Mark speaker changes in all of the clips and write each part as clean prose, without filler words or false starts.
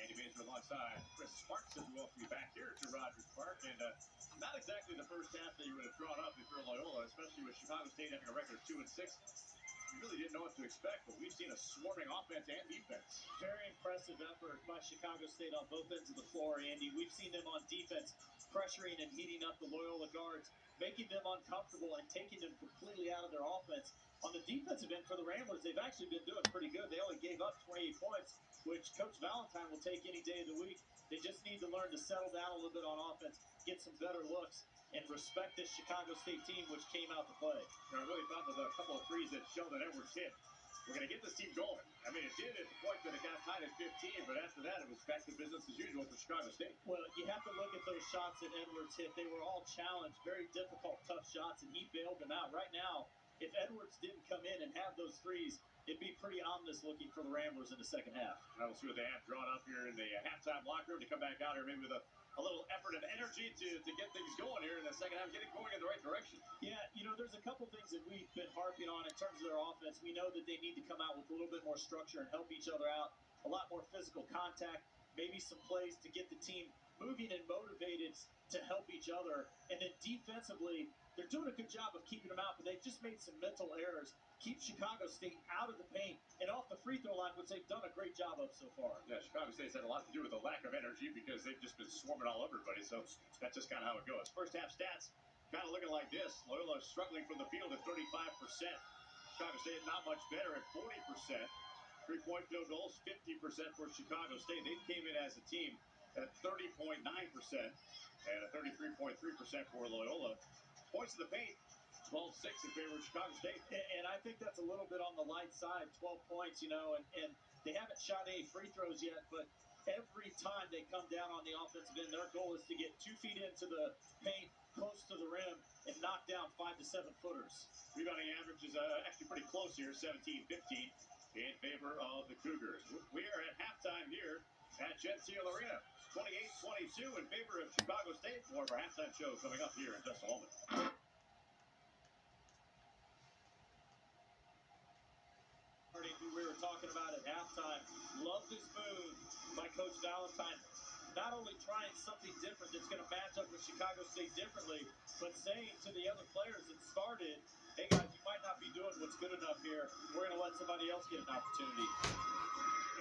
Speaker 1: Andy Major alongside Chris Sparks as we welcome you back here to Rogers Park. And not exactly the first half that you would have drawn up if you're Loyola, especially with Chicago State having a record of 2-6. You really didn't know what to expect, but we've seen a swarming offense and defense.
Speaker 2: Very impressive effort by Chicago State on both ends of the floor, Andy. We've seen them on defense pressuring and heating up the Loyola guards, making them uncomfortable and taking them completely out of their offense. On the defensive end for the Ramblers, they've actually been doing pretty good. They only gave up 28 points, which Coach Valentine will take any day of the week. They just need to learn to settle down a little bit on offense, get some better looks, and respect this Chicago State team, which came out to play.
Speaker 1: I really thought with a couple of threes that Sheldon Edwards hit, we're going to get this team going. I mean, it did at the point that it got tied at 15, but after that, it was back to business as usual for Chicago State.
Speaker 2: Well, you have to look at those shots that Edwards hit. They were all challenged, very difficult, tough shots, and he bailed them out. Right now, if Edwards didn't come in and have those threes, it'd be pretty ominous looking for the Ramblers in the second half.
Speaker 1: We'll see what they have drawn up here in the halftime locker room to come back out here maybe with a little effort and energy to get things going here in the second half, getting going in the right direction.
Speaker 2: Yeah, there's a couple things that we've been harping on in terms of their offense. We know that they need to come out with a little bit more structure and help each other out, a lot more physical contact, maybe some plays to get the team moving and motivated to help each other. And then defensively, they're doing a good job of keeping them out, but they've just made some mental errors. Keep Chicago State out of the paint and off the free throw line, which they've done a great job of so far.
Speaker 1: Yeah, Chicago State's had a lot to do with the lack of energy because they've just been swarming all over everybody. So that's just kind of how it goes. First half stats kind of looking like this. Loyola struggling from the field at 35%. Chicago State not much better at 40%. Three-point field goals, 50% for Chicago State. They came in as a team at 30.9% and a 33.3% for Loyola. Points in the paint, 12-6 in favor of Chicago State.
Speaker 2: And I think that's a little bit on the light side, 12 points, and they haven't shot any free throws yet, but every time they come down on the offensive end, their goal is to get 2 feet into the paint, close to the rim, and knock down 5 to 7 footers.
Speaker 1: Rebounding average is actually pretty close here, 17-15 in favor of the Cougars. We are at halftime here at Gentile Arena. 28-22 in favor of Chicago State. More of our halftime show coming up here in just a moment.
Speaker 2: Who we were talking about at halftime. Love this move by Coach Valentine. Not only trying something different that's going to match up with Chicago State differently, but saying to the other players that started, hey guys, you might not be doing what's good enough here. We're going to let somebody else get an opportunity.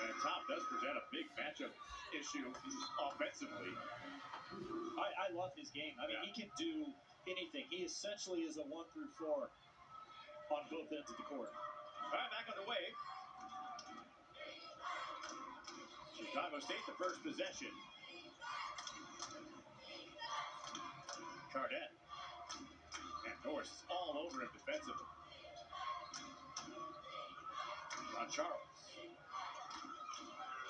Speaker 1: And Tom does present a big matchup issue offensively.
Speaker 2: I love his game. I mean, He can do anything. He essentially is a 1 through 4 on both ends of the court.
Speaker 1: All right, back on the way. Chicago State, the first possession. Cardette. And Norris is all over him defensively. On Charles.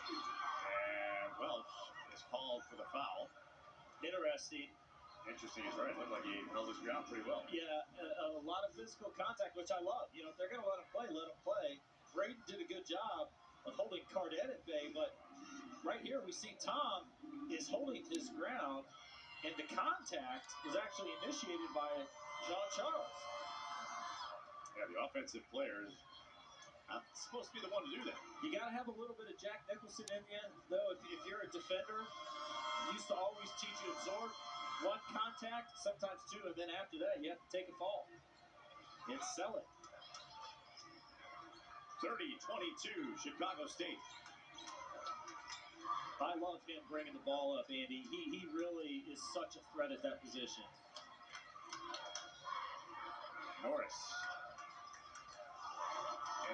Speaker 1: And Welch is called for the foul.
Speaker 2: Interesting.
Speaker 1: Interesting, he's right. It looked like he held his ground pretty well.
Speaker 2: Yeah, a lot of physical contact, which I love. If they're going to let him play, let him play. Braden did a good job of holding Cardette at bay, but right here we see Tom is holding his ground, and the contact was actually initiated by Jean Charles.
Speaker 1: Yeah, the offensive player is not supposed to be the one to do that.
Speaker 2: You got to have a little bit of Jack Nicholson in you, though. If you're a defender, used to always teach you absorb 1 contact, sometimes 2, and then after that, you have to take a fall and sell it.
Speaker 1: 30-22, Chicago State.
Speaker 2: I love him bringing the ball up, Andy. He really is such a threat at that position.
Speaker 1: Norris.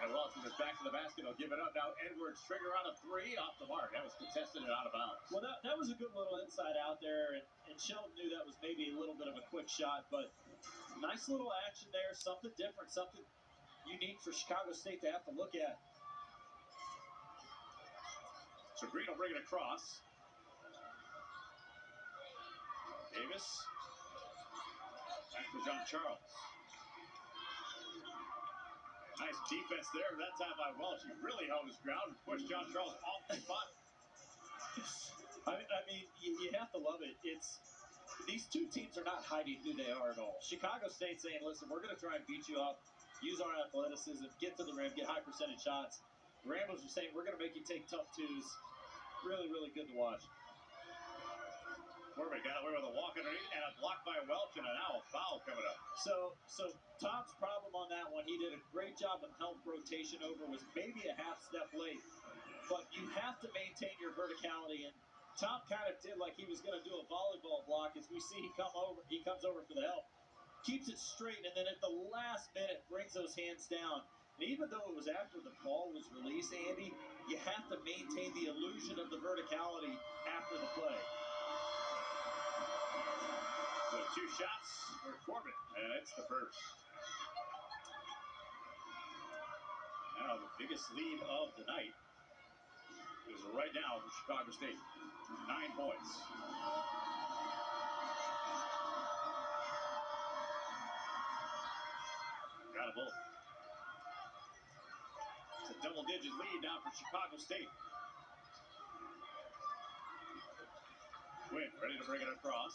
Speaker 1: And Welch is back to the basket. He'll give it up. Now Edwards trigger on a 3 off the mark. That was contested and out of bounds.
Speaker 2: Well, that was a good little inside out there, and Sheldon knew that was maybe a little bit of a quick shot, but nice little action there, something different, something unique for Chicago State to have to look at.
Speaker 1: So Green will bring it across. Davis. Back to John Charles. Nice defense there that time by Welch. He really held his ground and pushed John Charles off the spot.
Speaker 2: I mean, you have to love it. These two teams are not hiding who they are at all. Chicago State saying, listen, we're going to try and beat you up, use our athleticism, get to the rim, get high percentage shots. The Ramblers are saying, we're going to make you take tough twos. Really, really good to watch.
Speaker 1: Corbett got away with a walk underneath and a block by Welch, and now a foul coming up.
Speaker 2: So Tom's problem on that one, he did a great job of help rotation over, was maybe a half step late. But you have to maintain your verticality, and Tom kind of did like he was going to do a volleyball block. As we see he comes over for the help, keeps it straight, and then at the last minute brings those hands down. And even though it was after the ball was released, Andy, you have to maintain the illusion of the verticality after the play.
Speaker 1: So 2 shots for Corbett, and it's the first. Now the biggest lead of the night is right now for Chicago State. 9 points. Got a both. It's a double-digit lead now for Chicago State. Quinn ready to bring it across.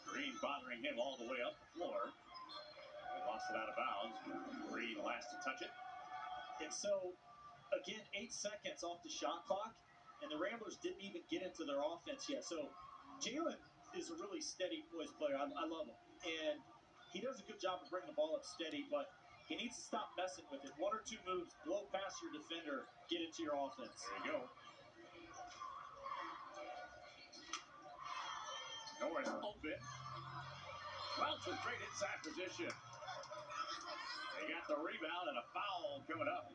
Speaker 1: Green bothering him all the way up the floor. He lost it out of bounds. Green last to touch it.
Speaker 2: And so, again, 8 seconds off the shot clock, and the Ramblers didn't even get into their offense yet. So Jalen is a really steady poised player. I love him. And he does a good job of bringing the ball up steady, but he needs to stop messing with it. 1 or 2 moves, blow past your defender, get into your offense.
Speaker 1: There you go. Norris open. Welch with great inside position. They got the rebound and a foul coming up.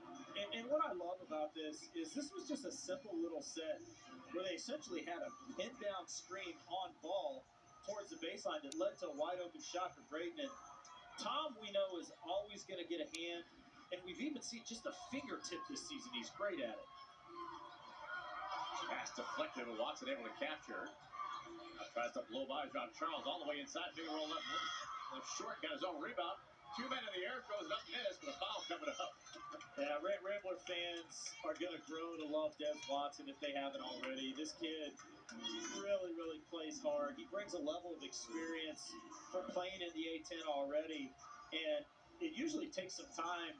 Speaker 2: And what I love about this was just a simple little set where they essentially had a pin down screen on ball towards the baseline that led to a wide open shot for Brayton. And Tom, we know, is always going to get a hand, and we've even seen just a fingertip this season. He's great at it.
Speaker 1: Pass deflected, but Watson able to capture. Tries to blow by John Charles all the way inside. Finger roll up. Short got his own rebound. 2 men in the air, throws it up, missed, but a foul coming up.
Speaker 2: Yeah, Rambler fans are going to grow to love Des Watson if they haven't already. This kid really, really plays hard. He brings a level of experience from playing in the A-10 already, and it usually takes some time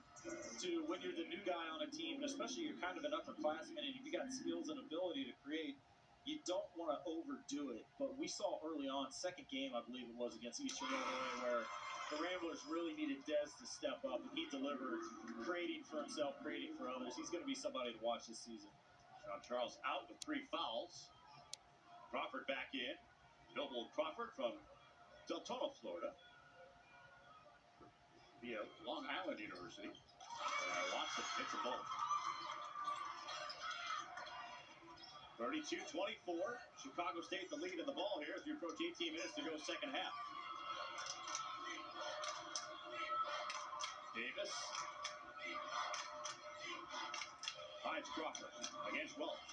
Speaker 2: to, when you're the new guy on a team, and especially you're kind of an upperclassman, and if you got skills and ability to create, you don't want to overdo it. But we saw early on, second game, I believe it was, against Eastern Illinois, where the Ramblers really needed Des to step up, and he delivered, creating for himself, creating for others. He's going to be somebody to watch this season.
Speaker 1: John Charles out with 3 fouls. Crawford back in. Noble Crawford from Deltona, Florida, via Long Island University. Watson hits a both. 32-24. Chicago State the lead in the ball here as we approach 18 minutes to go second half. Davis finds Crawford against Welch.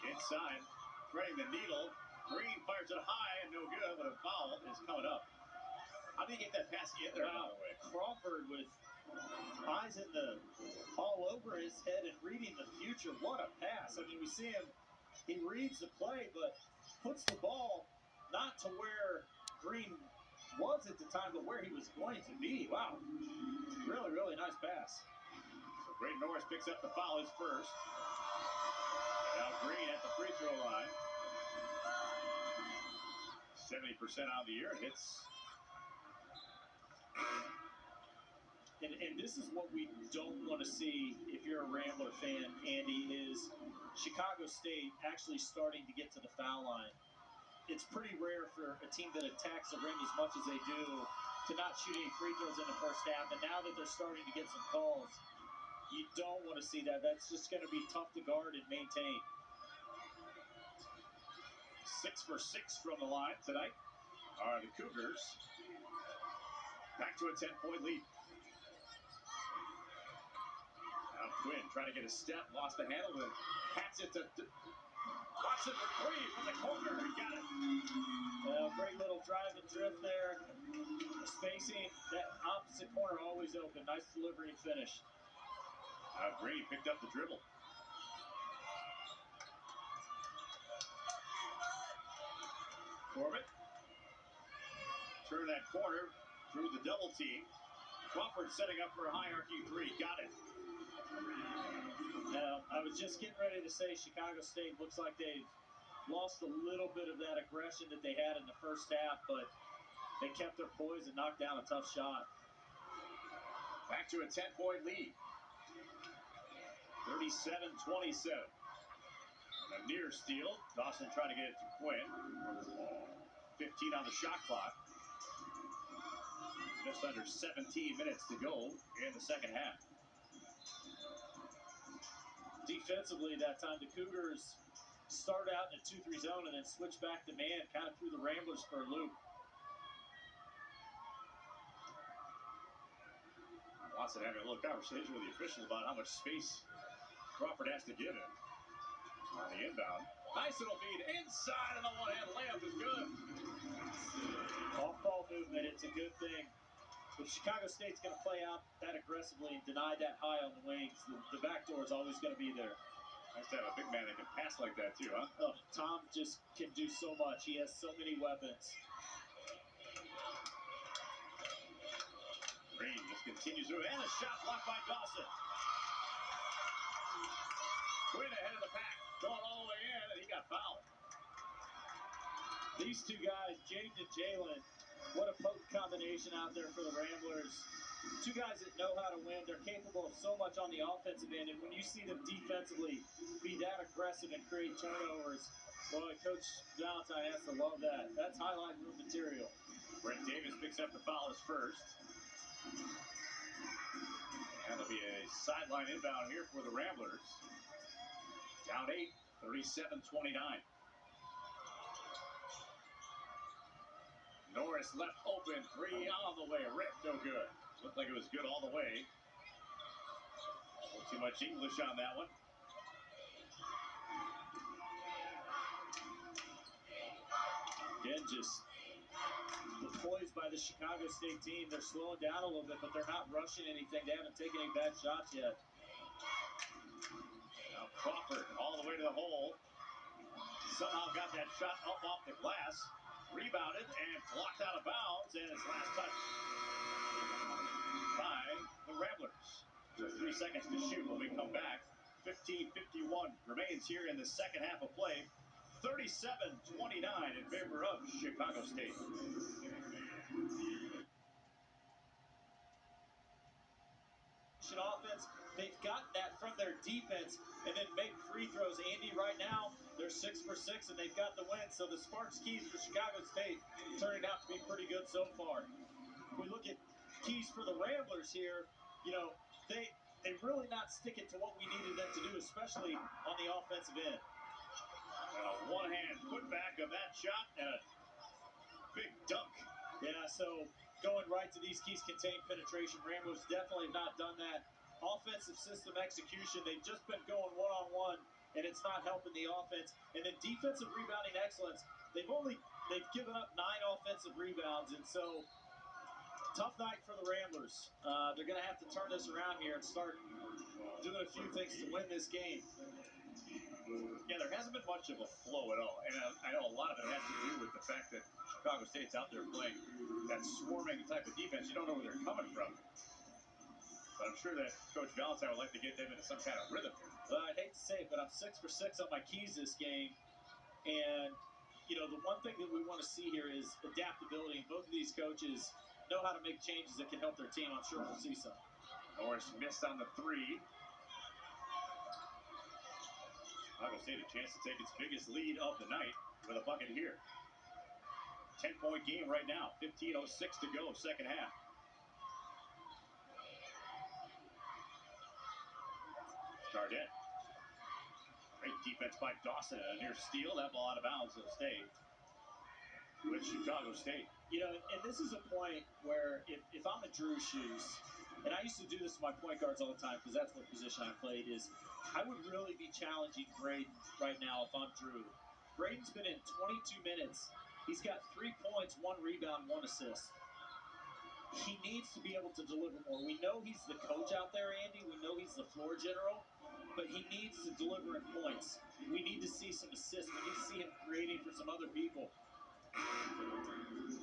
Speaker 1: Inside, threading the needle. Green fires it high and no good, but a foul is coming up. How did he get that pass in there, by the way?
Speaker 2: Crawford with eyes in the all over his head and reading the future. What a pass. I mean, we see him, he reads the play, but puts the ball not to where Green was at the time, but where he was going to be. Wow. Really, really nice pass.
Speaker 1: So Brayton Norris picks up the foul, his first. Now Green at the free throw line. 70% on the year. Hits.
Speaker 2: And this is what we don't want to see if you're a Rambler fan, Andy, is Chicago State actually starting to get to the foul line. It's pretty rare for a team that attacks the rim as much as they do to not shoot any free throws in the first half. And now that they're starting to get some calls, you don't want to see that. That's just going to be tough to guard and maintain.
Speaker 1: 6 for 6 from the line tonight are the Cougars. Back to a 10-point lead. Now Quinn trying to get a step, lost the handle, and hats it to Watson for 3 from the corner. He got it.
Speaker 2: Great little drive and drift there. Spacing, that opposite corner always open. Nice delivery and finish.
Speaker 1: Green picked up the dribble. Corbett. Turn that corner through the double team. Crawford setting up for a hierarchy 3. Got it.
Speaker 2: I was just getting ready to say Chicago State looks like they've lost a little bit of that aggression that they had in the first half, but they kept their poise and knocked down a tough shot.
Speaker 1: Back to a 10-point lead. 37-27. A near steal. Dawson trying to get it to Quinn. 15 on the shot clock. Just under 17 minutes to go in the second half.
Speaker 2: Defensively, that time the Cougars start out in a 2-3 zone and then switch back to man, kind of threw the Ramblers for a loop.
Speaker 1: Watson having a little conversation with the officials about how much space Crawford has to give him on the inbound. Nice little feed inside, and the one-hand layup is good.
Speaker 2: Off-ball movement, it's a good thing. If Chicago State's going to play out that aggressively and deny that high on the wings, the back door is always going to be there.
Speaker 1: Nice to have a big man that can pass like that, too, huh?
Speaker 2: Oh, Tom just can do so much. He has so many weapons.
Speaker 1: Green just continues through, and a shot blocked by Dawson. Quinn ahead of the pack, going all the way in, and he got fouled.
Speaker 2: These two guys, Jaden and Jalen, what a potent combination out there for the Ramblers. Two guys that know how to win. They're capable of so much on the offensive end, and when you see them defensively be that aggressive and create turnovers, boy, Coach Valentine has to love that. That's highlight reel material.
Speaker 1: Brent Davis picks up the foul his first. And there'll be a sideline inbound here for the Ramblers. Down 8, 37-29. Norris left open, 3 on the way. Rip, no good. Looked like it was good all the way. Too much English on that one.
Speaker 2: Again, just the poise by the Chicago State team. They're slowing down a little bit, but they're not rushing anything. They haven't taken any bad shots yet.
Speaker 1: Now Crawford all the way to the hole. Somehow got that shot up off the glass. Rebounded and blocked out of bounds. And his last touch by the Ramblers. So 3 seconds to shoot when we come back. 15:51 remains here in the second half of play. 37-29 in favor of Chicago State.
Speaker 2: Offense, they've gotten that from their defense and then make free throws. Andy, right now, they're 6 for 6 and they've got the win. So the Sparks keys for Chicago State turning out to be pretty good so far. If we look at keys for the Ramblers here, you know, they really not sticking to what we needed them to do, especially on the offensive end.
Speaker 1: And a one-hand putback of that shot and a big dunk.
Speaker 2: Yeah, so going right to these keys contain penetration. Ramblers definitely have not done that. Offensive system execution, they've just been going one-on-one, and it's not helping the offense. And then defensive rebounding excellence, they've given up 9 offensive rebounds, and so tough night for the Ramblers. They're going to have to turn this around here and start doing a few things to win this game.
Speaker 1: Yeah, there hasn't been much of a flow at all. And I know a lot of it has to do with the fact that Chicago State's out there playing that swarming type of defense. You don't know where they're coming from. But I'm sure that Coach Valentine would like to get them into some kind of rhythm here.
Speaker 2: Well, I'd hate to say it, but I'm 6 for 6 on my keys this game. And, you know, the one thing that we want to see here is adaptability. Both of these coaches know how to make changes that can help their team. I'm sure we'll see some.
Speaker 1: Norris missed on the 3. Chicago State a chance to take its biggest lead of the night with a bucket here. 10-point game right now. 15:06 to go, second half. Gardette. Great defense by Dawson. A near steal. That ball out of bounds. It'll stay with Chicago State.
Speaker 2: You know, and this is a point where if I'm in Drew's shoes, and I used to do this with my point guards all the time because that's what position I played, is I would really be challenging Braden right now if I'm Drew. Braden's been in 22 minutes. He's got 3 points, 1 rebound, 1 assist. He needs to be able to deliver more. We know he's the coach out there, Andy. We know he's the floor general, but he needs to deliver in points. We need to see some assists. We need to see him creating for some other people.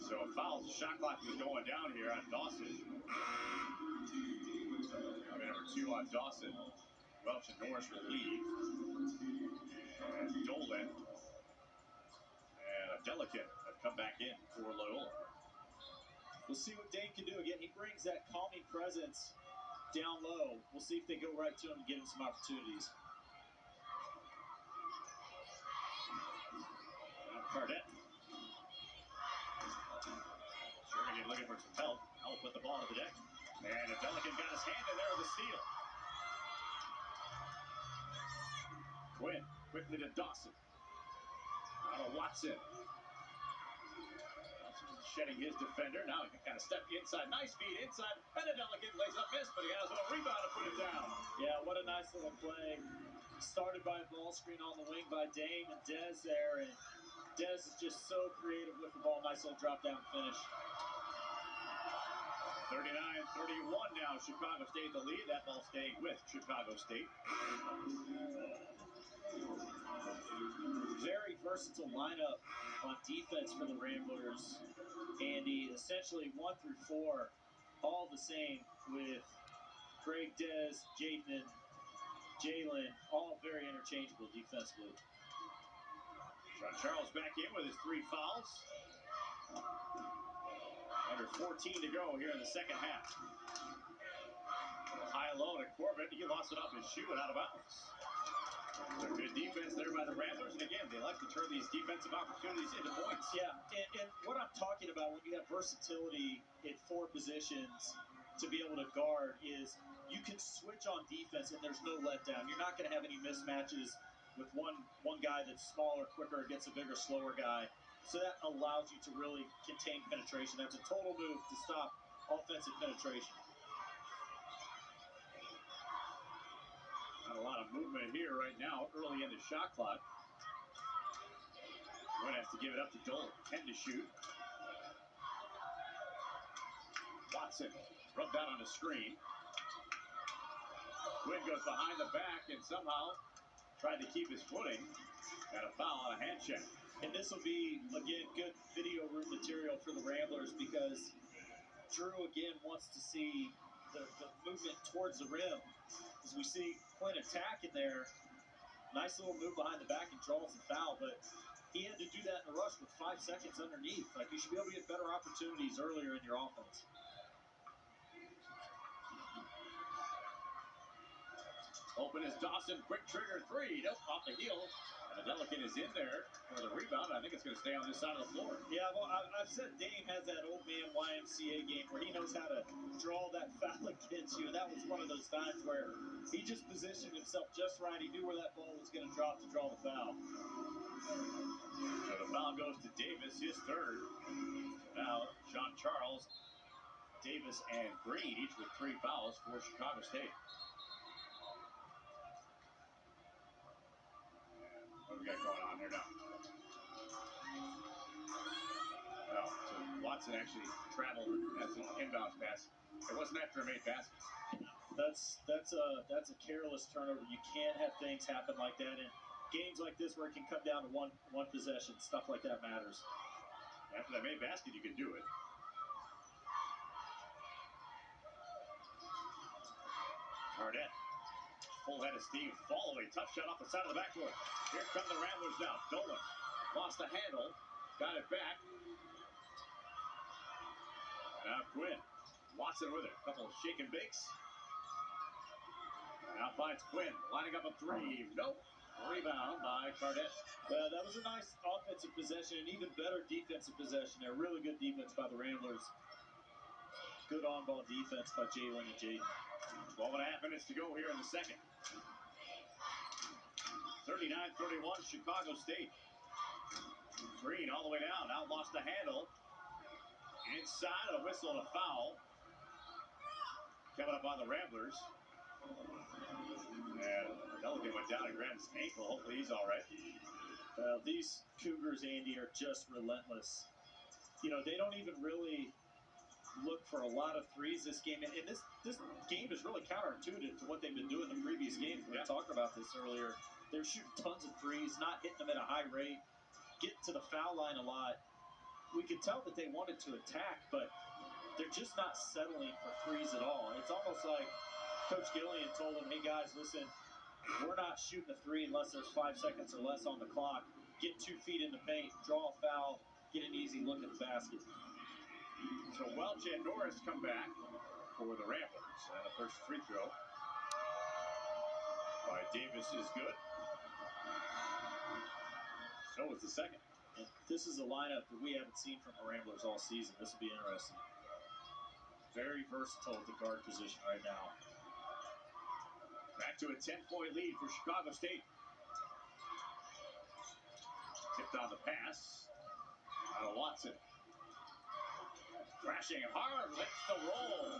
Speaker 1: So a foul. The shot clock is going down here on Dawson. Number 2 on Dawson. Welch and Norris will leave. And Dolan and Delican have come back in for Loyola.
Speaker 2: We'll see what Dane can do. Again, he brings that calming presence down low. We'll see if they go right to him and give him some opportunities.
Speaker 1: Cardette. Jernigan looking for some help. Help with the ball to the deck. And Delican got his hand in there with a steal. Quinn quickly to Dawson. Out of Watson. Dawson shedding his defender. Now he can kind of step inside. Nice feed inside. And Delican lays up miss, but he has a rebound to put it down.
Speaker 2: Yeah, what a nice little play. Started by a ball screen on the wing by Dame and Dez there. And Dez is just so creative with the ball. Nice little drop down finish.
Speaker 1: 39-31 now. Chicago State the lead. That ball staying with Chicago State.
Speaker 2: Very versatile lineup on defense for the Ramblers, Andy. Essentially 1 through 4, all the same with Greg, Dez, Jaden, and Jalen, all very interchangeable defensively.
Speaker 1: Sean Charles back in with his 3 fouls. Under 14 to go here in the second half. High low to Corbett. He lost it off his shoe and out of bounds. So good defense there by the Ramblers. And again, they like to turn these defensive opportunities into points.
Speaker 2: Yeah, and what I'm talking about when you have versatility in 4 positions to be able to guard is you can switch on defense and there's no letdown. You're not going to have any mismatches with one guy that's smaller, quicker, against a bigger, slower guy. So that allows you to really contain penetration. That's a total move to stop offensive penetration.
Speaker 1: Not a lot of movement here right now, early in the shot clock. One has to give it up to Dolan. 10 to shoot. Watson rubbed out on the screen. Quinn goes behind the back and somehow tried to keep his footing. Got a foul on a hand check.
Speaker 2: And this will be, again, good video room material for the Ramblers because Drew, again, wants to see the movement towards the rim. As we see Quinn attacking there, nice little move behind the back and draws the foul, but he had to do that in a rush with 5 seconds underneath. Like, you should be able to get better opportunities earlier in your offense.
Speaker 1: Open is Dawson, quick trigger 3. Nope, off the heel. And Delican is in there for the rebound. I think it's going to stay on this side of the floor.
Speaker 2: Yeah, well, I've said Dame has that old man YMCA game where he knows how to draw that foul against you. And that was one of those times where he just positioned himself just right. He knew where that ball was going to drop to draw the foul.
Speaker 1: So the foul goes to Davis, his 3rd. Now, Sean Charles, Davis, and Green, each with 3 fouls for Chicago State. What we got going on here now? Well, so Watson actually traveled as an inbound pass. It wasn't after a made basket.
Speaker 2: That's a careless turnover. You can't have things happen like that in games like this where it can come down to one possession. Stuff like that matters.
Speaker 1: After that made basket, you can do it. Cardette, full head of steam, fall away, tough shot off the side of the backboard. Here come the Ramblers now. Dolan lost the handle, got it back. And now Quinn, Watson with it, a couple of shake and bakes. Now finds Quinn, lining up a 3. Nope. Rebound by Cardette.
Speaker 2: Well, that was a nice offensive possession, and even better defensive possession there. Really good defense by the Ramblers. Good on-ball defense by Jalen and Jaden.
Speaker 1: 12.5 minutes to go here in the second. 39-31, Chicago State. Green all the way down. Now lost the handle. Inside, a whistle and a foul. Coming up on the Ramblers. And Delican went down and grabbed his ankle. Hopefully he's all right.
Speaker 2: These Cougars, Andy, are just relentless. You know, they don't even really look for a lot of threes this game. And this game is really counterintuitive to what they've been doing the previous games. We talked about this earlier. They're shooting tons of threes, not hitting them at a high rate, getting to the foul line a lot. We could tell that they wanted to attack, but they're just not settling for threes at all. It's almost like Coach Gillian told them, hey, guys, listen, we're not shooting a three unless there's 5 seconds or less on the clock. Get 2 feet in the paint, draw a foul, get an easy look at the basket.
Speaker 1: So Welch and Norris come back for the Ramblers. And the first free throw by Davis is good. So is the second.
Speaker 2: And this is a lineup that we haven't seen from the Ramblers all season. This will be interesting. Very versatile at the guard position right now.
Speaker 1: Back to a 10-point lead for Chicago State. Tipped on the pass. Out of Watson. Crashing hard, lets the roll.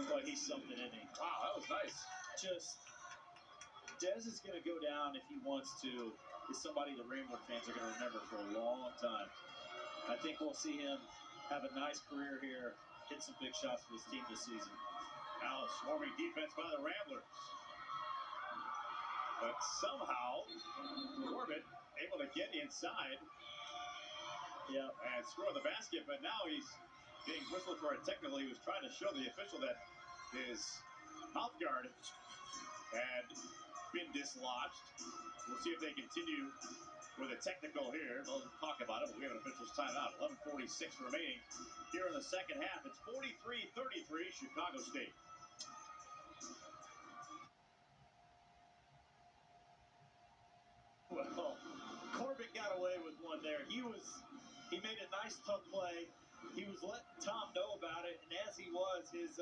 Speaker 2: Boy, he's something, isn't he?
Speaker 1: Wow, that was nice.
Speaker 2: Just, Dez is going to go down if he wants to. Is somebody the Rambler fans are going to remember for a long time. I think we'll see him have a nice career here, hit some big shots for this team this season.
Speaker 1: Now a swarming defense by the Ramblers. But somehow, Corbett able to get inside.
Speaker 2: Yeah.
Speaker 1: And score the basket, but now he's being whistled for a technical. He was trying to show the official that his mouth guard had been dislodged. We'll see if they continue with a technical here. They'll talk about it, but we have an official's timeout. 11:46 remaining here in the second half. It's 43-33, Chicago State.
Speaker 2: Well, Corbett got away with one there. He made a nice tough play. He was letting Tom know about it, and as he was, his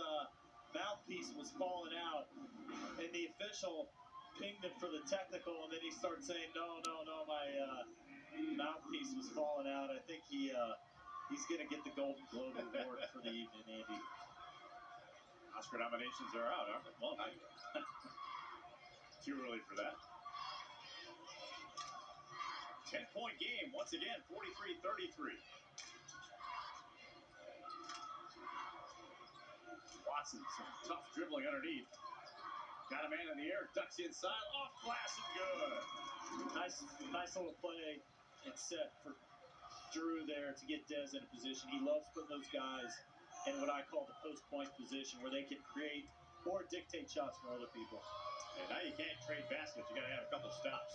Speaker 2: mouthpiece was falling out, and the official pinged him for the technical, and then he started saying, no, my mouthpiece was falling out. I think he's going to get the Golden Globe Award for the evening, Andy.
Speaker 1: Oscar nominations are out, aren't they? Well, not yet. Too early for that. 10-point game, once again, 43-33. Watson, some tough dribbling underneath. Got a man in the air, ducks inside, off glass and good.
Speaker 2: Nice little play and set for Drew there to get Dez in a position. He loves putting those guys in what I call the post-point position where they can create or dictate shots for other people.
Speaker 1: And now you can't trade baskets. You got to have a couple stops.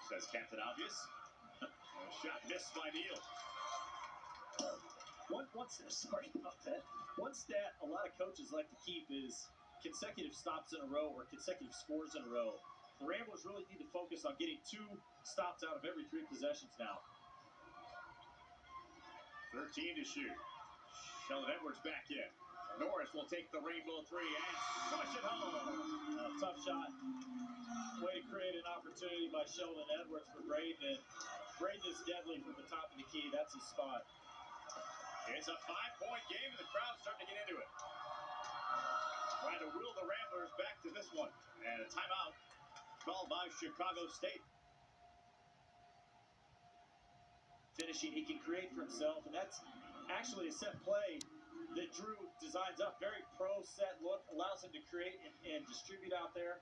Speaker 1: Says Captain Obvious. Shot missed by Neal.
Speaker 2: Sorry about that. One stat a lot of coaches like to keep is consecutive stops in a row or consecutive scores in a row. The Ramblers really need to focus on getting 2 stops out of every 3 possessions now.
Speaker 1: 13 to shoot. Sheldon Edwards back in. Norris will take the rainbow 3 and push it home.
Speaker 2: Tough shot. Way to create an opportunity by Sheldon Edwards for Braden. Braden is deadly from the top of the key. That's his spot.
Speaker 1: It's a 5-point game, and the crowd's starting to get into it. Trying to will the Ramblers back to this one. And a timeout called by Chicago State.
Speaker 2: Finishing, he can create for himself, and that's actually a set play that Drew designs up. Very pro set look, allows him to create and distribute out there.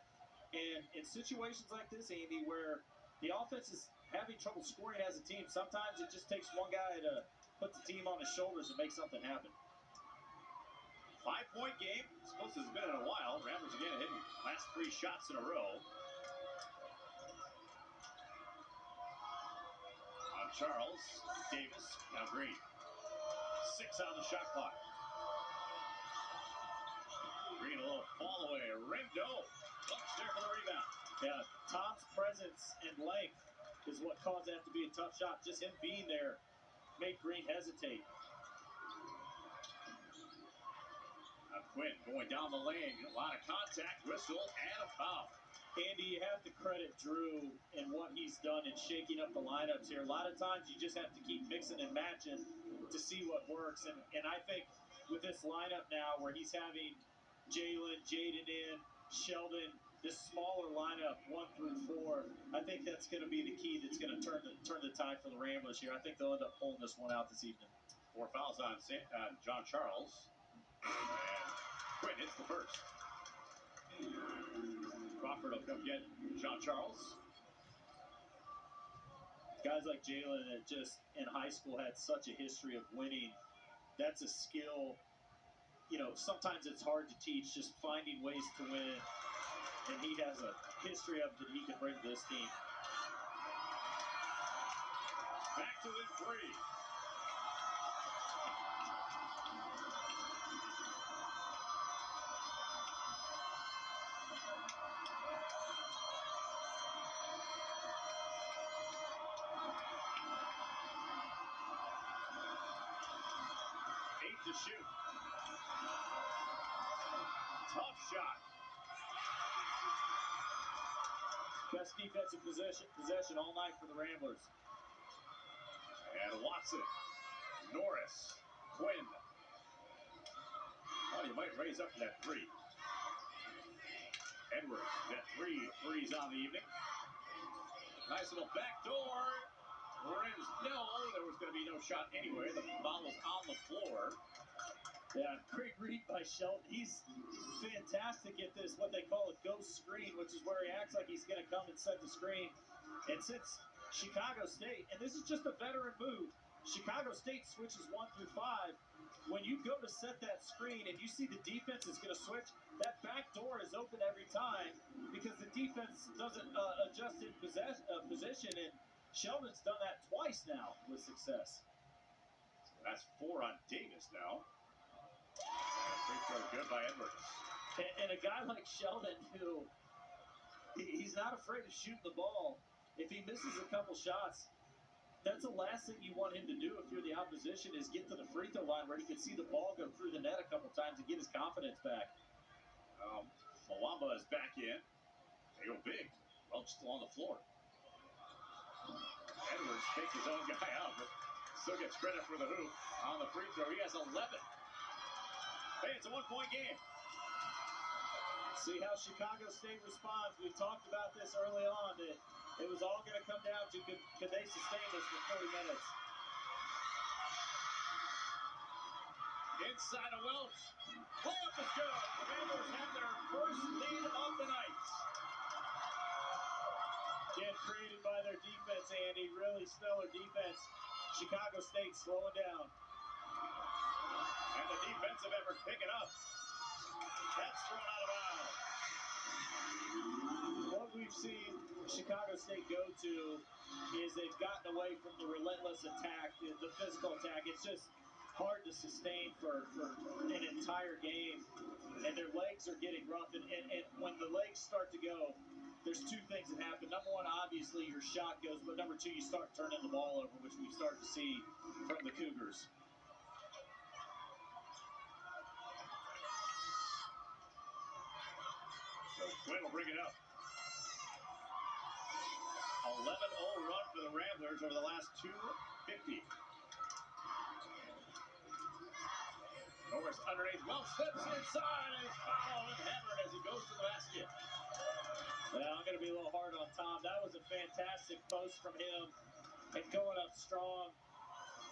Speaker 2: And in situations like this, Andy, where the offense is having trouble scoring as a team, sometimes it just takes one guy to put the team on his shoulders and make something happen.
Speaker 1: 5-point game. As close as it's been in a while. Ramblers again hitting last 3 shots in a row. On Charles, Davis, now Green. 6 on the shot clock. Green a little fall away. Rim, no. Looks there for the rebound.
Speaker 2: Yeah, Tom's presence and length is what caused that to be a tough shot. Just him being there made Green hesitate.
Speaker 1: Quinn going down the lane. A lot of contact, whistle, and a foul.
Speaker 2: Andy, you have to credit Drew and what he's done in shaking up the lineups here. A lot of times you just have to keep mixing and matching to see what works. And I think with this lineup now where he's having Jalen, Jaden in, Sheldon, this smaller lineup, 1 through 4, I think that's going to be the key that's going to turn the tide for the Ramblers here. I think they'll end up pulling this one out this evening.
Speaker 1: 4 fouls on John Charles. And Quinn hits the first. Crawford will come get John Charles.
Speaker 2: Guys like Jalen that just in high school had such a history of winning, that's a skill sometimes it's hard to teach, just finding ways to win. And he has a history of that he can bring to this team.
Speaker 1: Back to the three. To shoot. Tough shot.
Speaker 2: Best defensive possession all night for the Ramblers.
Speaker 1: And Watson, Norris, Quinn. Oh, you might raise up to that three. Edwards, that threes on the evening. Nice little back door. Rims, no, there was going to be no shot anyway. The ball was on the floor.
Speaker 2: Yeah, great read by Sheldon. He's fantastic at this, what they call a ghost screen, which is where he acts like he's going to come and set the screen. And since Chicago State, and this is just a veteran move, Chicago State switches 1 through 5. When you go to set that screen and you see the defense is going to switch, that back door is open every time because the defense doesn't adjust in position. And Sheldon's done that twice now with success.
Speaker 1: So that's 4 on Davis now. Free throw good by Edwards.
Speaker 2: And a guy like Sheldon, who he's not afraid of shooting the ball. If he misses a couple shots, that's the last thing you want him to do if you're the opposition is get to the free throw line where he can see the ball go through the net a couple times and get his confidence back.
Speaker 1: Mwamba is back in. They go big. Welch still on the floor. Edwards takes his own guy out, but still gets credit for the hoop on the free throw. He has 11. Hey, it's a one-point game.
Speaker 2: See how Chicago State responds. We talked about this early on, that it was all going to come down to could they sustain this for 40 minutes.
Speaker 1: Inside of Welch. Layup is good. The Ramblers have their first lead of the night.
Speaker 2: Get created by their defense, Andy. Really stellar defense. Chicago State slowing down.
Speaker 1: And the defensive effort picking up. That's thrown out of bounds.
Speaker 2: What we've seen Chicago State go to is they've gotten away from the relentless attack, the physical attack. It's just hard to sustain for an entire game. And their legs are getting rough. And when the legs start to go, there's two things that happen. Number one, obviously, your shot goes. But number two, you start turning the ball over, which we've started to see from the Cougars.
Speaker 1: So Quinn will bring it up. 11-0 run for the Ramblers over the last 2:50. Norris underneath. Welch slips inside and is fouled and hammered as he goes to the basket.
Speaker 2: Yeah, I'm going to be a little hard on Tom. That was a fantastic post from him and going up strong.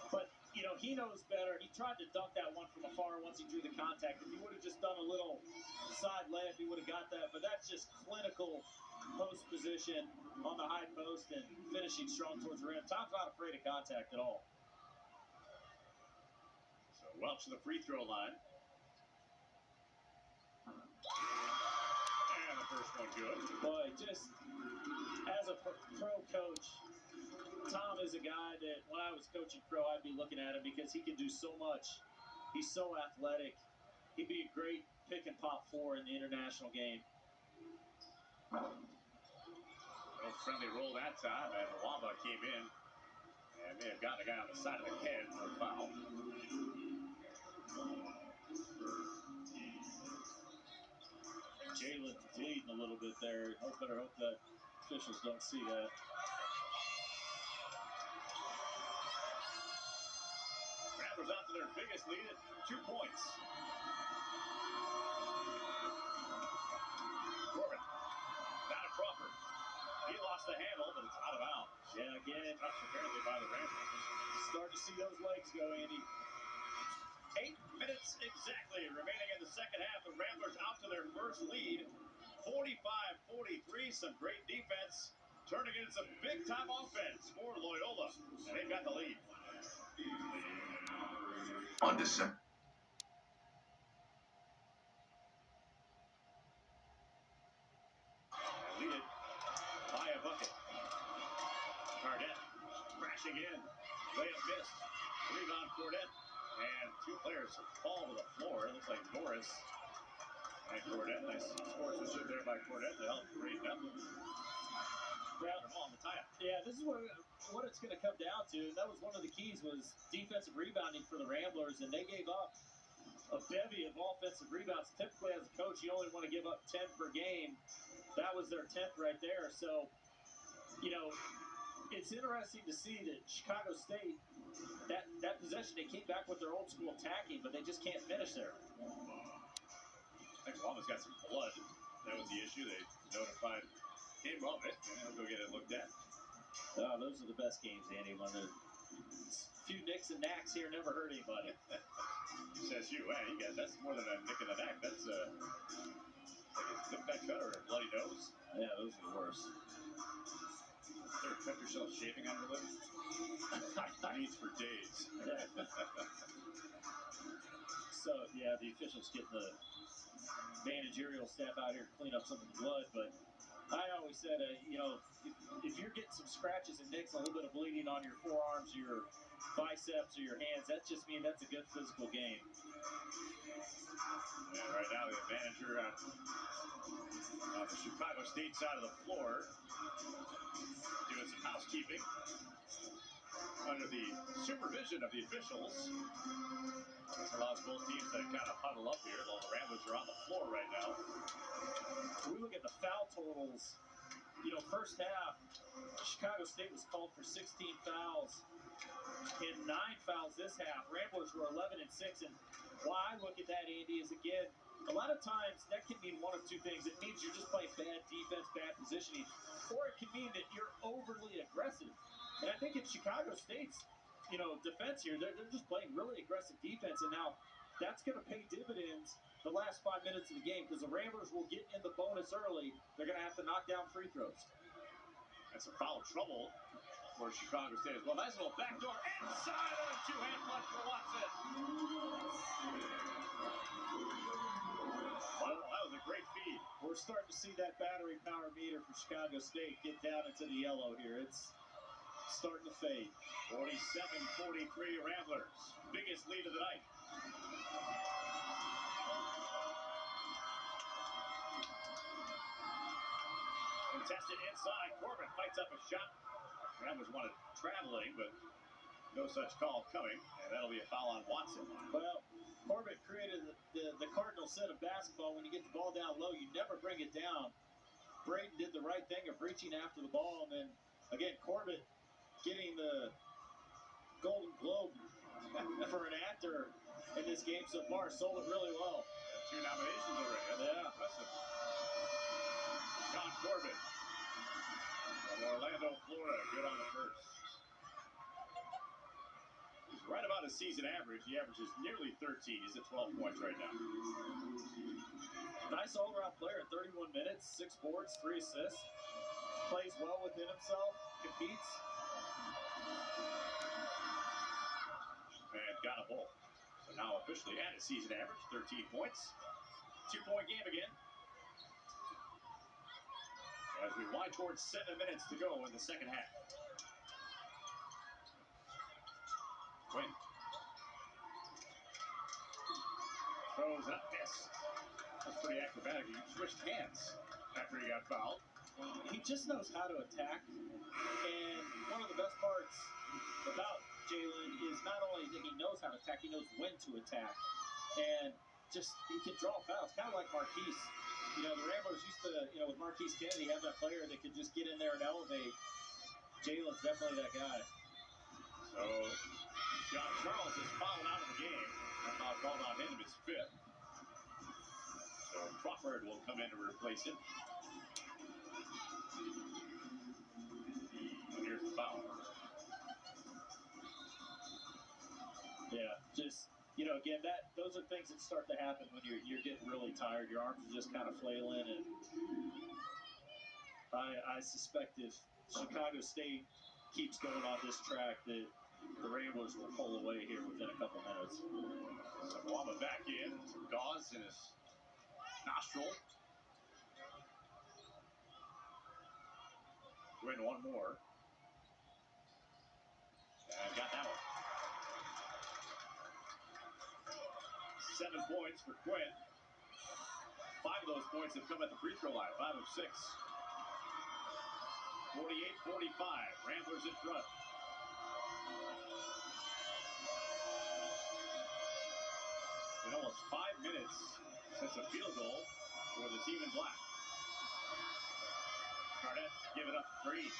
Speaker 2: But, he knows better. He tried to dunk that one from afar once he drew the contact. If he would have just done a little side layup, he would have got that. But that's just clinical post position on the high post and finishing strong towards the rim. Tom's not afraid of contact at all.
Speaker 1: So Welch to the free throw line. And the first one good.
Speaker 2: Boy, just as a pro coach, Tom is a guy that when I was coaching pro, I'd be looking at him because he can do so much. He's so athletic. He'd be a great pick and pop four in the international game.
Speaker 1: No friendly roll that time, and Mwamba came in and may have gotten a guy on the side of the head for a foul.
Speaker 2: Jalen bleeding a little bit there. Better hope that officials don't see that.
Speaker 1: Ramblers out to their biggest lead at 2 points. Corbin, down to Crawford. He lost the handle, but it's out of bounds.
Speaker 2: Yeah, again,
Speaker 1: Touched apparently by the Ramblers.
Speaker 2: Starting to see those legs go, Andy.
Speaker 1: 8 minutes exactly remaining in the second half. The Ramblers out to their first lead, 45-43. Some great defense, turning into some big-time offense for Loyola, and they've got the lead.
Speaker 3: On December
Speaker 1: crashing in. Layup missed. Rebound Cordet. And two players fall to the floor. It looks like Norris and Cordet. Nice sportsmanship there by Cordet to help create that.
Speaker 2: Well,
Speaker 1: on the tie-up.
Speaker 2: yeah, this is what it's going to come down to. And that was one of the keys was defensive rebounding for the Ramblers, and they gave up a bevy of offensive rebounds. Typically, as a coach, you only want to give up 10 per game. That was their 10th right there. So, it's interesting to see that Chicago State, that possession, they came back with their old school attacking, but they just can't finish there.
Speaker 1: Oklahoma's got some blood. That was the issue. They notified him of it, and he'll go get it looked at.
Speaker 2: Those are the best games, Andy. When a few nicks and knacks here never hurt anybody.
Speaker 1: Says you. Hey, that's more than a nick and a knack. That's like a nip that cut or a bloody nose.
Speaker 2: Yeah, those are the worst.
Speaker 1: Ever cut yourself shaving on your lip? Needs for days.
Speaker 2: So, yeah, the officials getting the managerial staff out here to clean up some of the blood. But I always said, if you're getting some scratches and nicks, a little bit of bleeding on your forearms, your biceps, or your hands, that just means that's a good physical game.
Speaker 1: And right now, the manager on the Chicago State side of the floor doing some housekeeping under the supervision of the officials. This allows both teams to kind of huddle up here, while the Ramblers are on the floor right now.
Speaker 2: We look at the foul totals. First half, Chicago State was called for 16 fouls and 9 fouls this half. Ramblers were 11 and 6. And why I look at that, Andy, is again, a lot of times that can mean one of two things. It means you're just playing bad defense, bad positioning, or it can mean that you're overly aggressive. And I think in Chicago State's, defense here, they're just playing really aggressive defense. And now that's going to pay dividends the last 5 minutes of the game because the Ramblers will get in the bonus early. They're going to have to knock down free throws.
Speaker 1: That's some foul trouble for Chicago State as well. Nice little backdoor inside of a two-hand punch for Watson. Wow, that was a great feed.
Speaker 2: We're starting to see that battery power meter for Chicago State get down into the yellow here. It's starting to fade.
Speaker 1: 47-43 Ramblers. Biggest lead of the night. Contested inside. Corbin fights up a shot. Ramblers wanted traveling, but no such call coming, and that'll be a foul on Watson.
Speaker 2: Well, Corbett created the Cardinal set of basketball. When you get the ball down low, you never bring it down. Braden did the right thing of reaching after the ball, and then, again, Corbett getting the Golden Globe for an actor in this game so far. Sold it really well.
Speaker 1: 2 nominations already. That's impressive. John Corbett from Orlando, Florida. Good on the first. He's right about his season average. He averages nearly 13. He's at 12 points right now.
Speaker 2: Nice all-around player. 31 minutes, 6 boards, 3 assists. Plays well within himself. Competes.
Speaker 1: And got a ball. So now officially at his season average, 13 points. 2-point game again. As we wind towards 7 minutes to go in the second half. Quinn. Throws it up, miss. That's pretty acrobatic. He switched hands after he got fouled.
Speaker 2: He just knows how to attack. And one of the best parts about Jalen is not only that he knows how to attack, he knows when to attack. And just, he can draw fouls, kind of like Marquise. The Ramblers used to, with Marquise Kennedy, have that player that could just get in there and elevate. Jalen's definitely that guy.
Speaker 1: So, John Charles is fouled out of the game. That foul called on him, his 5th. So Crawford will come in to replace him. And here's the foul.
Speaker 2: Yeah, just, again, those are things that start to happen when you're getting really tired. Your arms are just kind of flailing, and I suspect if Chicago State keeps going on this track that the Ramblers will pull away here within a couple minutes.
Speaker 1: Wamba back in, some gauze in his nostril. Win one more. points for Quinn. 5 of those points have come at the free throw line, 5 of 6. 48-45, Ramblers in front. In almost 5 minutes since a field goal for the team in black. Garnett give it up, Green.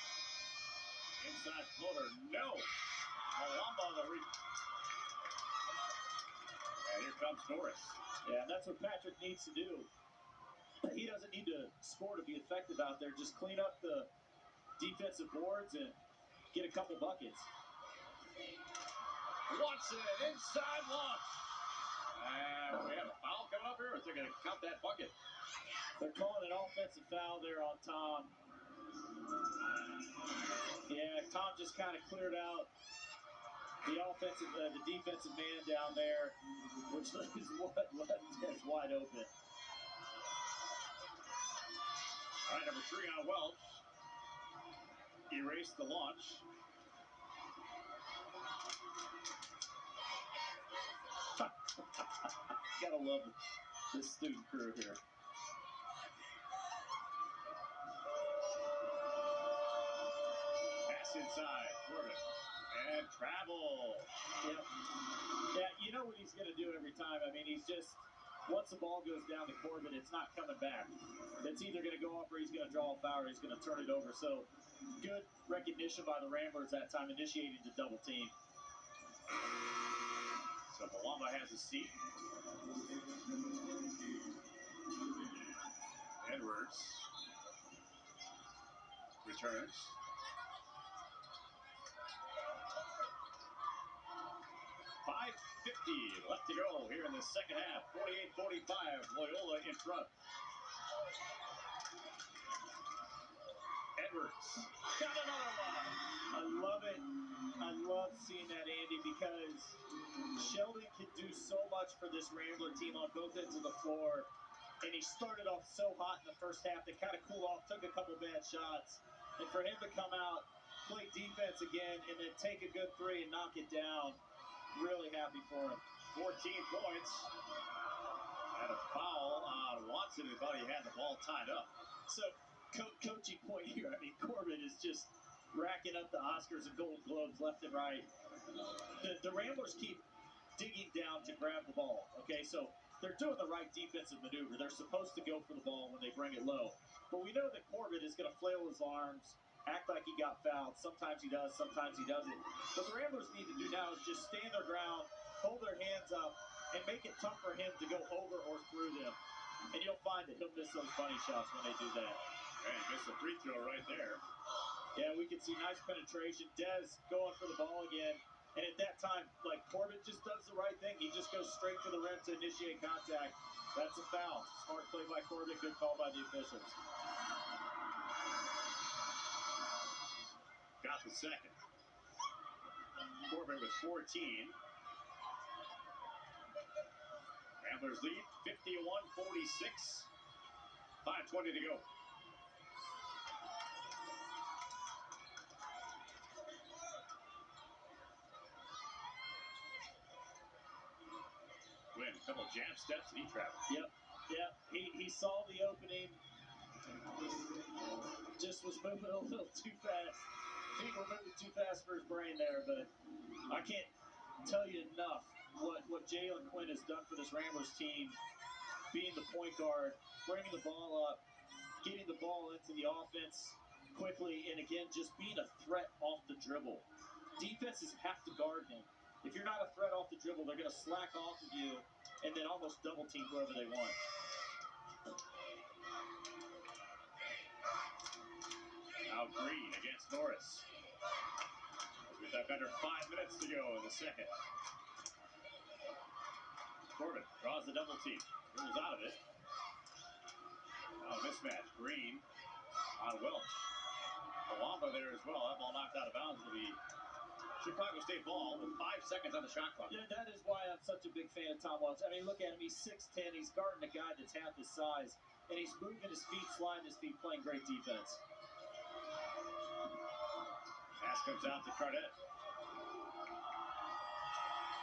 Speaker 1: Inside floater, no. Malamba on the and here comes Norris.
Speaker 2: Yeah, that's what Patrick needs to do. He doesn't need to score to be effective out there. Just clean up the defensive boards and get a couple buckets.
Speaker 1: Watson, inside launch. And we have a foul coming up here. Or they're going to count that bucket.
Speaker 2: They're calling an offensive foul there on Tom. Yeah, Tom just kind of cleared out the defensive man down there, which is what left Des wide open.
Speaker 1: All right, number 3 on Welch. Erased the launch.
Speaker 2: Gotta love this student crew here.
Speaker 1: Pass inside, Corbin. And travel.
Speaker 2: Yep. Yeah, you know what he's going to do every time. I mean, he's just, once the ball goes down to Corbin, it's not coming back. It's either going to go off or he's going to draw a foul or he's going to turn it over. So good recognition by the Ramblers that time, initiating the double team.
Speaker 1: So Malamba has a seat. Edwards returns. 5:50 left to go here in the second half. 48-45, Loyola in front. Edwards got another one.
Speaker 2: I love it. I love seeing that, Andy, because Sheldon can do so much for this Rambler team on both ends of the floor. And he started off so hot in the first half. They kind of cooled off, took a couple bad shots. And for him to come out, play defense again, and then take a good three and knock it down, really happy for him.
Speaker 1: 14 points. And a foul on Watson, who thought he had the ball tied up.
Speaker 2: So, coaching point here. I mean, Corbin is just racking up the Oscars and Gold Globes left and right. The Ramblers keep digging down to grab the ball. Okay, so they're doing the right defensive maneuver. They're supposed to go for the ball when they bring it low. But we know that Corbin is going to flail his arms, act like he got fouled. Sometimes he does, sometimes he doesn't. What the Ramblers need to do now is just stand their ground, hold their hands up, and make it tough for him to go over or through them. And you'll find that he'll miss those bunny shots when they do that.
Speaker 1: And he missed a free throw right there.
Speaker 2: Yeah, we can see nice penetration. Des going for the ball again. And at that time, like, Corbin just does the right thing. He just goes straight for the rim to initiate contact. That's a foul. Smart play by Corbin. Good call by the officials.
Speaker 1: Got the second. Corbin with 14. Ramblers lead 51-46. 5:20 to go. Win a couple jab steps and he traveled.
Speaker 2: Yep. He saw the opening. Just was moving a little too fast. Feet were moving too fast for his brain there, but I can't tell you enough what Jalen Quinn has done for this Ramblers team, being the point guard, bringing the ball up, getting the ball into the offense quickly, and again, just being a threat off the dribble. Defenses have to guard him. If you're not a threat off the dribble, they're going to slack off of you and then almost double team whoever they want.
Speaker 1: Now Green against Norris. With that under 5 minutes to go in the second. Corbin draws the double team. Rolls out of it. Now a mismatch. Green on Welch. Malamba there as well. That ball knocked out of bounds. It'll be Chicago State ball with 5 seconds on the shot clock.
Speaker 2: Yeah, that is why I'm such a big fan of Tom Welch. I mean, look at him. He's 6'10". He's guarding a guy that's half his size. And he's moving his feet, sliding his feet, playing great defense.
Speaker 1: Pass comes out to Garnett.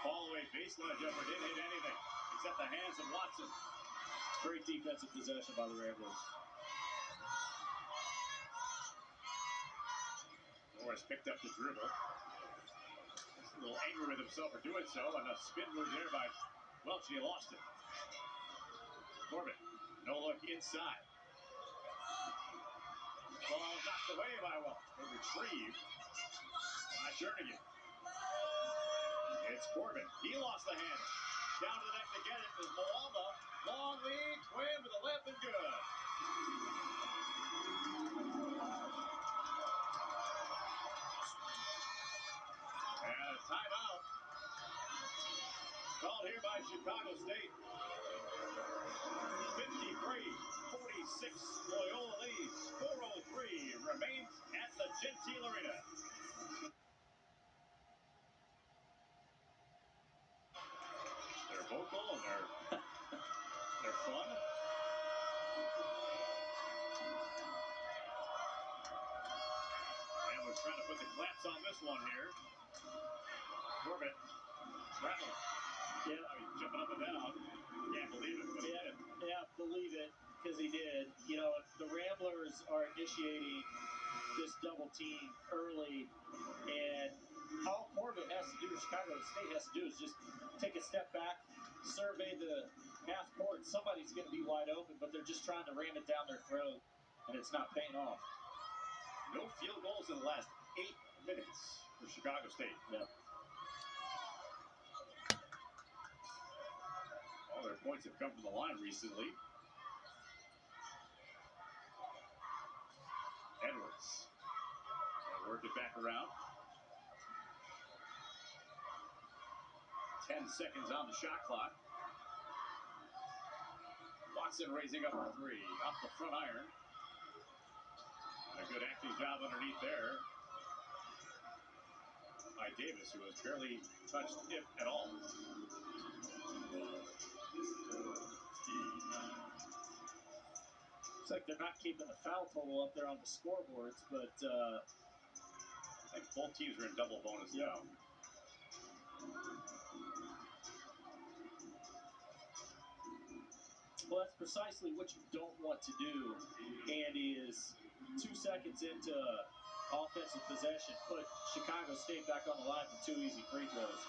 Speaker 1: Fall away baseline jumper didn't hit anything. It's at the hands of Watson.
Speaker 2: Great defensive possession by the Ramblers.
Speaker 1: Morris picked up the dribble. He's a little angry with himself for doing so, and a spin move there by Welch, and he lost it. Corbett, no look inside. Ball knocked away by Welch, but retrieved by Jernigan. It's Corbett. He lost the handle. Down to the neck to get it is Loyola. Long lead, Quinn with a left and good. And a timeout called here by Chicago State. 53-46, Loyola leads. 4:03 remains at the Gentile Arena. They're vocal and they're fun. And we're trying to put the clamps on this one here. Corbett traveling.
Speaker 2: Yeah,
Speaker 1: jumping up and down. Can't believe it, but he did.
Speaker 2: Yeah, believe it, because he did. You know, the Ramblers are initiating this double team early, and all Corbett has to do, Chicago State has to do, is just take a step back, survey the half court. Somebody's going to be wide open, but they're just trying to ram it down their throat, and it's not paying off.
Speaker 1: No field goals in the last 8 minutes for Chicago State.
Speaker 2: Yeah.
Speaker 1: All their points have come from the line recently. Edwards. Work it back around. 10 seconds on the shot clock. Watson raising up a three. Off the front iron. A good acting job underneath there by Davis, who has barely touched it at all.
Speaker 2: Looks like they're not keeping the foul total up there on the scoreboards, but
Speaker 1: I think both teams are in double bonus now.
Speaker 2: Well, that's precisely what you don't want to do, Andy, is 2 seconds into offensive possession, put Chicago State back on the line for 2 easy free throws.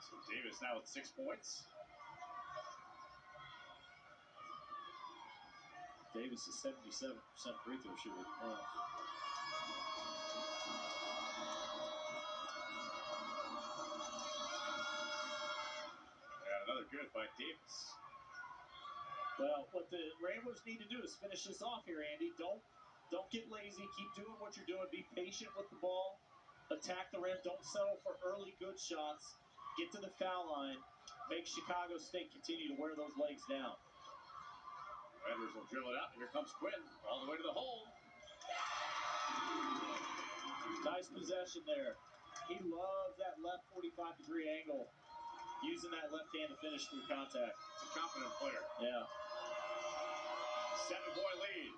Speaker 1: So Davis now with 6 points.
Speaker 2: Davis is 77% free throw shooter.
Speaker 1: And another good by Davis.
Speaker 2: Well, what the Ramblers need to do is finish this off here, Andy. Don't get lazy. Keep doing what you're doing. Be patient with the ball. Attack the rim. Don't settle for early good shots. Get to the foul line. Make Chicago State continue to wear those legs down.
Speaker 1: Edwards will drill it out. Here comes Quinn all the way to the hole.
Speaker 2: Nice possession there. He loves that left 45-degree angle, using that left hand to finish through contact.
Speaker 1: It's a confident player.
Speaker 2: Yeah.
Speaker 1: 7-point lead.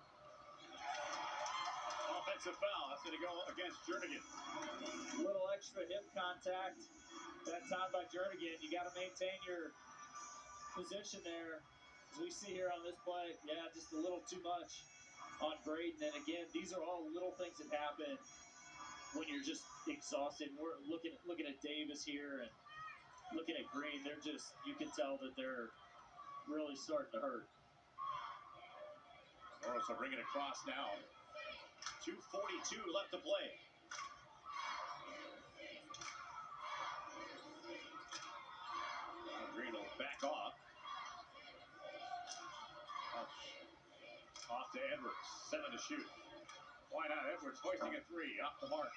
Speaker 1: Offensive foul. That's going to go against Jernigan.
Speaker 2: Little extra hip contact that time by Jernigan. You got to maintain your position there. As we see here on this play, yeah, just a little too much on Braden. And again, these are all little things that happen when you're just exhausted. We're looking at Davis here and looking at Green. They're just, you can tell that they're really starting to hurt.
Speaker 1: Norris will bring it across now. 2:42 left to play. Green will back off. Off to Edwards. 7 to shoot. Why not? Edwards hoisting a three. Off the mark.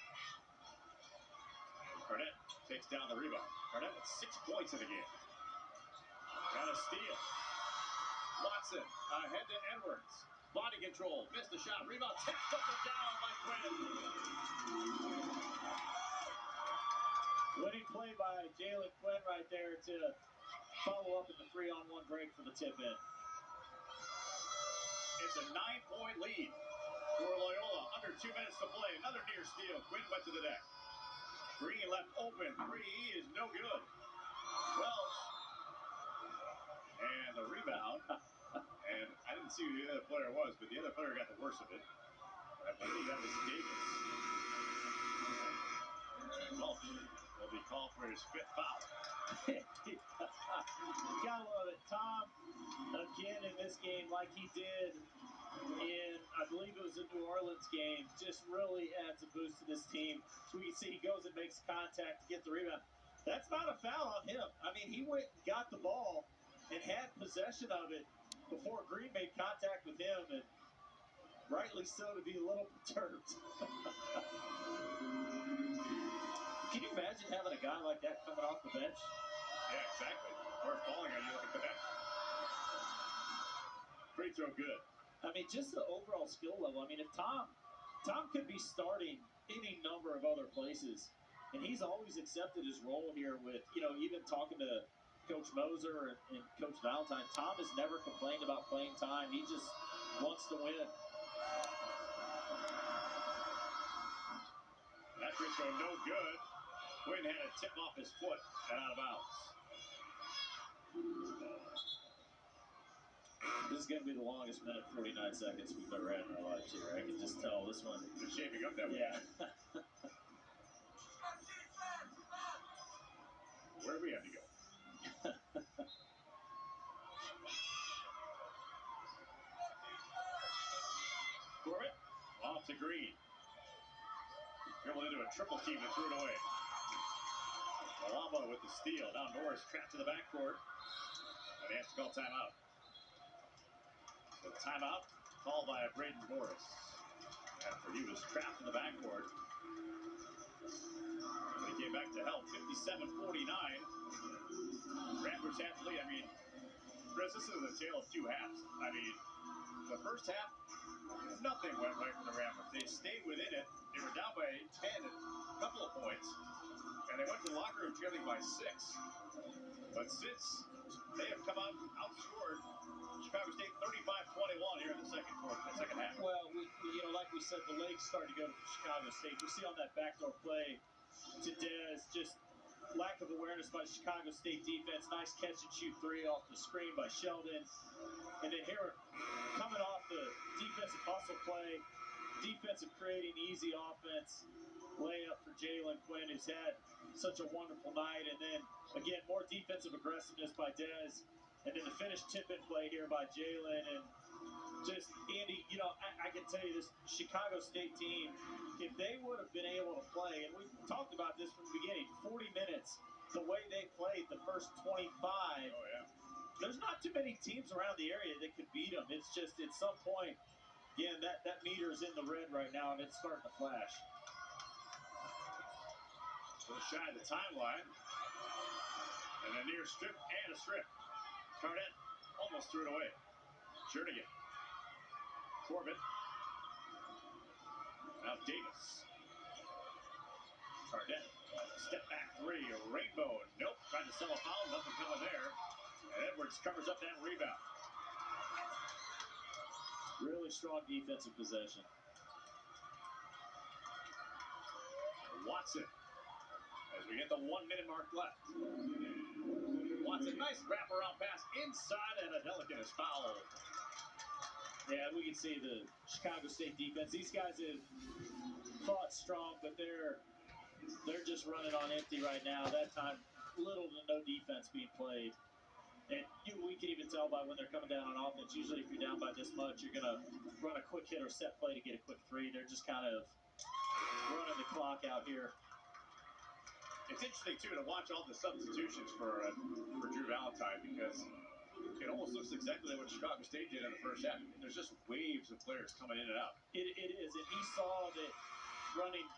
Speaker 1: And Garnett takes down the rebound. Garnett with 6 points in the game. Got a steal. Watson ahead to Edwards. Body control. Missed the shot. Rebound tapped up and down by Quinn.
Speaker 2: Winning play by Jalen Quinn right there to follow up in the 3-on-1 break for the tip in.
Speaker 1: It's a 9-point lead for Loyola. under 2 minutes to play. Another near steal. Quinn went to the deck. Green left open. Three is no good. Welch. And the rebound. And I didn't see who the other player was, but the other player got the worst of it. I believe that was Davis. And Welch will be called for his 5th foul.
Speaker 2: Gotta love it. Tom, again in this game, like he did in, I believe it was the New Orleans game, just really adds a boost to this team. So we can see he goes and makes contact to get the rebound. That's not a foul on him. I mean, he went and got the ball and had possession of it before Green made contact with him, and rightly so to be a little perturbed. Can you imagine having a guy like that coming off the bench?
Speaker 1: Yeah, exactly. Or falling on you like that. Free throw good.
Speaker 2: I mean, just the overall skill level. I mean, if Tom could be starting any number of other places, and he's always accepted his role here with, even talking to Coach Moser and Coach Valentine, Tom has never complained about playing time. He just wants to win.
Speaker 1: That free throw no good. Quinn had a tip off his foot and out of bounds.
Speaker 2: This is going to be the longest minute 49 seconds we've ever had in our lives here. I can just tell this one.
Speaker 1: It's shaping up that way.
Speaker 2: Yeah.
Speaker 1: Where do we have to go? Corbett off to Green. Dribbled into a triple team and threw it away. Malamo with the steal. Now Norris trapped in the backcourt. And he has to call timeout. So timeout called by Braden Norris. After he was trapped in the backcourt. But he came back to help. 57-49. Ramblers have the lead. I mean, Chris, this is a tale of two halves. I mean, the first half, nothing went right for the Ramblers. They stayed within it. They were down by 10 and a couple of points. And they went to the locker room trailing by 6. But since they have come out and outscored Chicago State 35-21 here in the second half.
Speaker 2: Well, like we said, the legs started to go to Chicago State. We see on that backdoor play to Dez, just lack of awareness by the Chicago State defense. Nice catch and shoot three off the screen by Sheldon. And then here, coming off the defensive hustle play, defensive creating easy offense, layup for Jalen Quinn, who's had such a wonderful night. And then, again, more defensive aggressiveness by Dez. And then the finished tip-in play here by Jalen. And just, Andy, I can tell you this Chicago State team, if they would have been able to play, and we talked about this from the beginning, 40 minutes, the way they played the first 25, there's not too many teams around the area that could beat them. It's just at some point, again, that meter is in the red right now, and it's starting to flash.
Speaker 1: So shy of the timeline. And a near strip and a strip. Carnett almost threw it away. Jernigan. Corbett. Now Davis. Carnett. Step back three. A rainbow. Nope. Trying to sell a foul. Nothing coming there. And Edwards covers up that rebound.
Speaker 2: Really strong defensive possession.
Speaker 1: Watson. As we get the 1 minute mark left. Watson, nice wraparound pass inside, and Adelkin is fouled.
Speaker 2: Yeah, we can see the Chicago State defense. These guys have fought strong, but they're just running on empty right now. That time, little to no defense being played. And we can even tell by when they're coming down on offense. Usually if you're down by this much, you're going to run a quick hit or set play to get a quick three. They're just kind of running the clock out here.
Speaker 1: It's interesting, too, to watch all the substitutions for Drew Valentine, because it almost looks exactly like what Chicago State did in the first half. There's just waves of players coming in and out.
Speaker 2: It is, and he saw that running,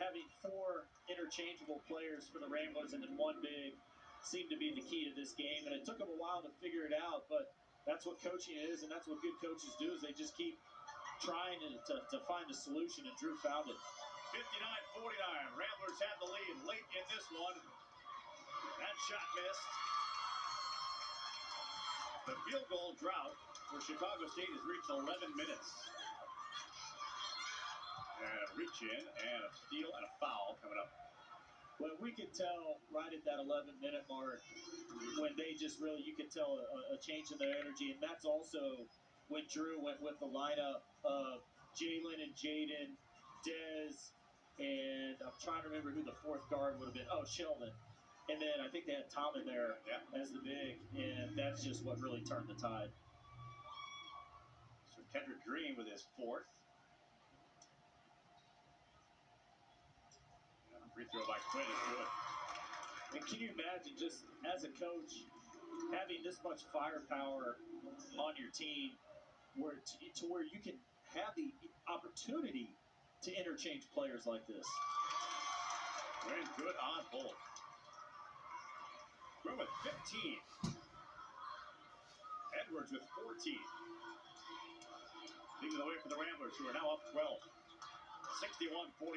Speaker 2: having four interchangeable players for the Ramblers and then one big seemed to be the key to this game, and it took them a while to figure it out, but that's what coaching is, and that's what good coaches do, is they just keep trying to find a solution, and Drew found it.
Speaker 1: 59-49. Ramblers had the lead late in this one. That shot missed. The field goal drought for Chicago State has reached 11 minutes. And a reach in and a steal and a foul coming up.
Speaker 2: Well, we could tell right at that 11-minute mark when they just really, you could tell a change in their energy. And that's also when Drew went with the lineup of Jalen and Jaden, Dez, and I'm trying to remember who the fourth guard would have been. Oh, Sheldon. And then I think they had Tom in there as the big, and that's just what really turned the tide.
Speaker 1: So Kendrick Green with his fourth. And a free throw by Quinn is good.
Speaker 2: And can you imagine, just as a coach, having this much firepower on your team to where you can have the opportunity to interchange players like this?
Speaker 1: Quinn good on both. Quinn with 15. Edwards with 14. Leading the way for the Ramblers, who are now up 12. 61-49.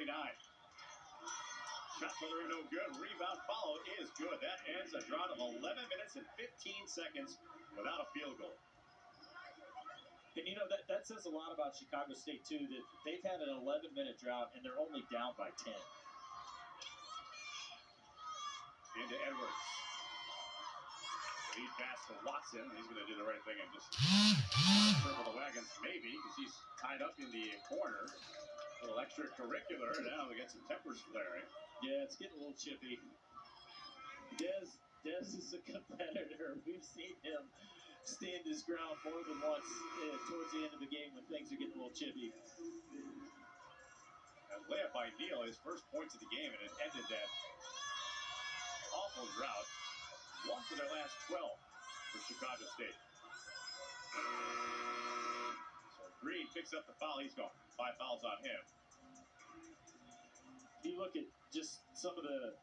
Speaker 1: Shot further no good. Rebound follow is good. That ends a drought of 11 minutes and 15 seconds without a field goal.
Speaker 2: And you know, that says a lot about Chicago State, too, that they've had an 11-minute drought and they're only down by 10.
Speaker 1: Into Edwards. Lead pass to Watson. He's going to do the right thing and just circle the wagons, maybe, because he's tied up in the corner. A little extracurricular. Now we get some tempers flaring.
Speaker 2: Yeah, it's getting a little chippy. Dez is a competitor. We've seen him stand his ground more than once towards the end of the game when things are getting a little chippy.
Speaker 1: A layup by Neal, his first points of the game, and it ended that awful drought. One for their last 12 for Chicago State. So Green picks up the foul. He's gone. 5 fouls on him.
Speaker 2: You look at just some of the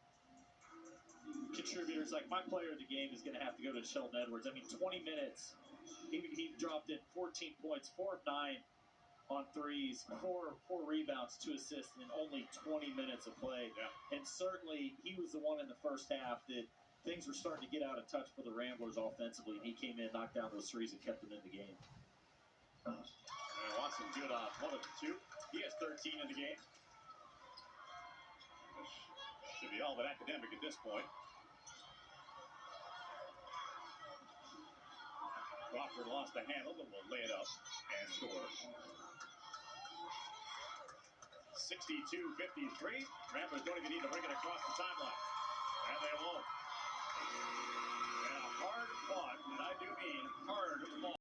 Speaker 2: contributors, like my player of the game is going to have to go to Sheldon Edwards. I mean, 20 minutes, he dropped in 14 points, 4 of 9 on threes, four rebounds, 2 assists in only 20 minutes of play.
Speaker 1: Yeah.
Speaker 2: And certainly he was the one in the first half that things were starting to get out of touch for the Ramblers offensively, and he came in, knocked down those threes, and kept them in the game.
Speaker 1: And Watson good on 1 of 2. He has 13 in the game. Should be all but academic at this point. Crawford lost the handle, but will lay it up and score. 62-53. Ramblers don't even need to bring it across the timeline. And they won't.